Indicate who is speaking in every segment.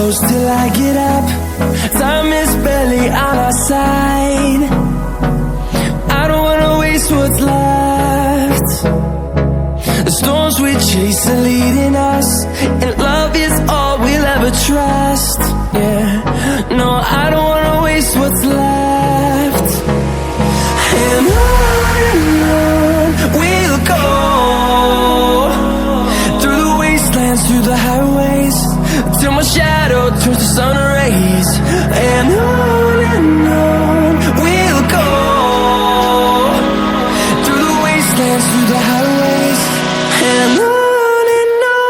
Speaker 1: close till I get up. Time is barely on our side. I don't wanna waste what's left. The storms we chase are leading us, and love is all we'll ever trust. Yeah, no, I don't wanna waste what's left. And on we'll go, through the wastelands, through the highways, till my shadow turns to sun rays. And on we'll go, through the wastelands, through the highways, and on we'll go.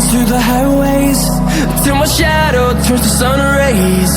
Speaker 1: Through the highways, till my shadow turns to sun rays.